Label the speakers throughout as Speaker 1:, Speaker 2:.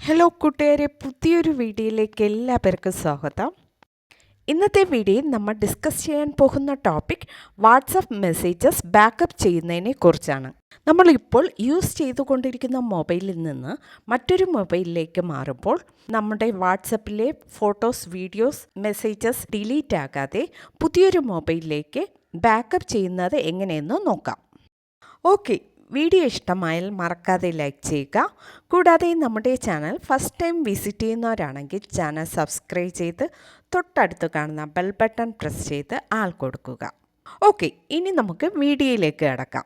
Speaker 1: Hello കൂട്ടുകാരെ, പുതിയൊരു വീഡിയോയിലേക്ക് എല്ലാവർക്കും സ്വാഗതം. ഇന്നത്തെ വീഡിയോയിൽ നമ്മൾ ഡിസ്കസ് ചെയ്യാൻ പോകുന്ന ടോപ്പിക് വാട്സപ്പ് മെസ്സേജസ് ബാക്കപ്പ് ചെയ്യുന്നതിനെ കുറിച്ചാണ്. നമ്മളിപ്പോൾ യൂസ് ചെയ്തുകൊണ്ടിരിക്കുന്ന മൊബൈലിൽ നിന്ന് മറ്റൊരു മൊബൈലിലേക്ക് മാറുമ്പോൾ നമ്മുടെ വാട്സപ്പിലെ ഫോട്ടോസ്, വീഡിയോസ്, മെസ്സേജസ് ഡിലീറ്റ് ആകാതെ പുതിയൊരു മൊബൈലിലേക്ക് ബാക്കപ്പ് ചെയ്യുന്നത് എങ്ങനെയെന്ന് നോക്കാം. ഓക്കെ, വീഡിയോ ഇഷ്ടമായാൽ മറക്കാതെ ലൈക്ക് ചെയ്യുക. കൂടാതെ നമ്മുടെ ചാനൽ ഫസ്റ്റ് ടൈം വിസിറ്റ് ചെയ്യുന്നവരാണെങ്കിൽ ചാനൽ സബ്സ്ക്രൈബ് ചെയ്ത് തൊട്ടടുത്ത് കാണുന്ന ബെൽ ബട്ടൺ പ്രസ് ചെയ്ത് ആൾ കൊടുക്കുക. ഓക്കെ, ഇനി നമുക്ക് വീഡിയോയിലേക്ക് കിടക്കാം.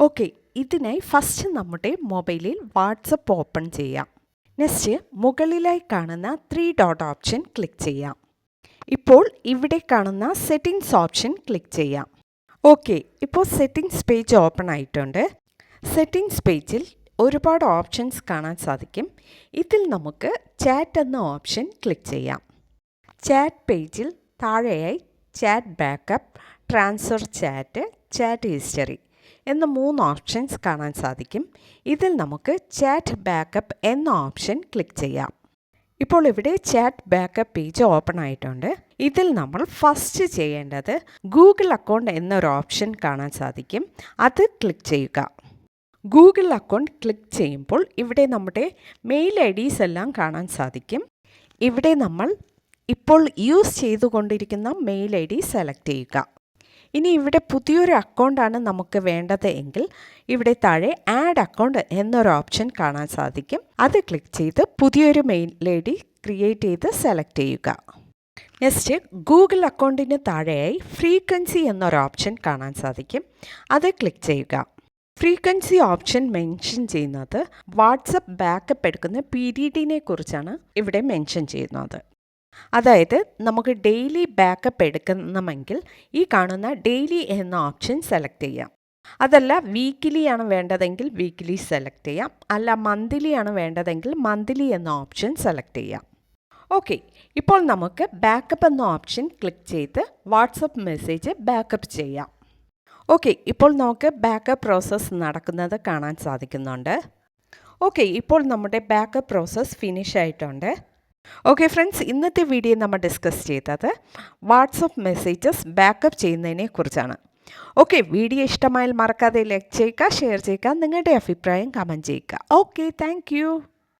Speaker 1: ഓക്കെ, ഇതിനായി ഫസ്റ്റ് നമ്മുടെ മൊബൈലിൽ വാട്സപ്പ് ഓപ്പൺ ചെയ്യാം. നെക്സ്റ്റ് മുകളിലായി കാണുന്ന 3 ഡോട്ട് ഓപ്ഷൻ ക്ലിക്ക് ചെയ്യാം. ഇപ്പോൾ ഇവിടെ കാണുന്ന സെറ്റിംഗ്സ് ഓപ്ഷൻ ക്ലിക്ക് ചെയ്യാം. ഓക്കെ, ഇപ്പോൾ സെറ്റിംഗ്സ് പേജ് ഓപ്പൺ ആയിട്ടുണ്ട്. സെറ്റിംഗ്സ് പേജിൽ ഒരുപാട് ഓപ്ഷൻസ് കാണാൻ സാധിക്കും. ഇതിൽ നമുക്ക് ചാറ്റ് എന്ന ഓപ്ഷൻ ക്ലിക്ക് ചെയ്യാം. ചാറ്റ് പേജിൽ താഴെയായി chat backup, transfer chat, chat history എന്ന 3 ഓപ്ഷൻസ് കാണാൻ സാധിക്കും. ഇതിൽ നമുക്ക് ചാറ്റ് ബാക്കപ്പ് എന്ന ഓപ്ഷൻ ക്ലിക്ക് ചെയ്യാം. ഇപ്പോൾ ഇവിടെ ചാറ്റ് ബാക്കപ്പ് പേജ് ഓപ്പൺ ആയിട്ടുണ്ട്. ഇതിൽ നമ്മൾ ഫസ്റ്റ് ചെയ്യേണ്ടത് ഗൂഗിൾ അക്കൗണ്ട് എന്നൊരു ഓപ്ഷൻ കാണാൻ സാധിക്കും. അത് ക്ലിക്ക് ചെയ്യുക. ഗൂഗിൾ അക്കൗണ്ട് ക്ലിക്ക് ചെയ്യുമ്പോൾ ഇവിടെ നമ്മുടെ മെയിൽ IDs എല്ലാം കാണാൻ സാധിക്കും. ഇവിടെ നമ്മൾ ഇപ്പോൾ യൂസ് ചെയ്തുകൊണ്ടിരിക്കുന്ന മെയിൽ ID സെലക്ട് ചെയ്യുക. ഇനി ഇവിടെ പുതിയൊരു അക്കൗണ്ടാണ് നമുക്ക് വേണ്ടത് എങ്കിൽ ഇവിടെ താഴെ ആഡ് അക്കൗണ്ട് എന്നൊരു ഓപ്ഷൻ കാണാൻ സാധിക്കും. അത് ക്ലിക്ക് ചെയ്ത് പുതിയൊരു മെയിൽ ID ക്രിയേറ്റ് ചെയ്ത് സെലക്ട് ചെയ്യുക. നെക്സ്റ്റ് ഗൂഗിൾ അക്കൗണ്ടിന് താഴെയായി ഫ്രീക്വൻസി എന്നൊരു ഓപ്ഷൻ കാണാൻ സാധിക്കും. അത് ക്ലിക്ക് ചെയ്യുക. ഫ്രീക്വൻസി ഓപ്ഷൻ മെൻഷൻ ചെയ്യുന്നത് വാട്സപ്പ് ബാക്കപ്പ് എടുക്കുന്ന പീരീഡിനെ കുറിച്ചാണ് ഇവിടെ മെൻഷൻ ചെയ്യുന്നത്. അതായത് നമുക്ക് ഡെയിലി ബാക്കപ്പ് എടുക്കണമെങ്കിൽ ഈ കാണുന്ന ഡെയിലി എന്ന ഓപ്ഷൻ സെലക്ട് ചെയ്യാം. അതല്ല വീക്കിലി ആണ് വേണ്ടതെങ്കിൽ വീക്കിലി സെലക്ട് ചെയ്യാം. അല്ല മന്ത്ലി ആണ് വേണ്ടതെങ്കിൽ മന്ത്ലി എന്ന ഓപ്ഷൻ സെലക്ട് ചെയ്യാം. ഓക്കെ, ഇപ്പോൾ നമുക്ക് ബാക്കപ്പ് എന്ന ഓപ്ഷൻ ക്ലിക്ക് ചെയ്ത് വാട്സപ്പ് മെസ്സേജ് ബാക്കപ്പ് ചെയ്യാം. ഓക്കെ, ഇപ്പോൾ നമുക്ക് ബാക്കപ്പ് പ്രോസസ്സ് നടക്കുന്നത് കാണാൻ സാധിക്കുന്നുണ്ട്. ഓക്കെ, ഇപ്പോൾ നമ്മുടെ ബാക്കപ്പ് പ്രോസസ്സ് ഫിനിഷ് ആയിട്ടുണ്ട്. ഓക്കെ ഫ്രണ്ട്സ്, ഇന്നത്തെ വീഡിയോ നമ്മൾ ഡിസ്കസ് ചെയ്തത് വാട്സപ്പ് മെസ്സേജസ് ബാക്കപ്പ് ചെയ്യുന്നതിനെ കുറിച്ചാണ്. ഓക്കെ, വീഡിയോ ഇഷ്ടമായാൽ മറക്കാതെ ലൈക്ക് ചെയ്യുക, ഷെയർ ചെയ്യുക, നിങ്ങളുടെ അഭിപ്രായം കമൻറ്റ് ചെയ്യുക. Okay, thank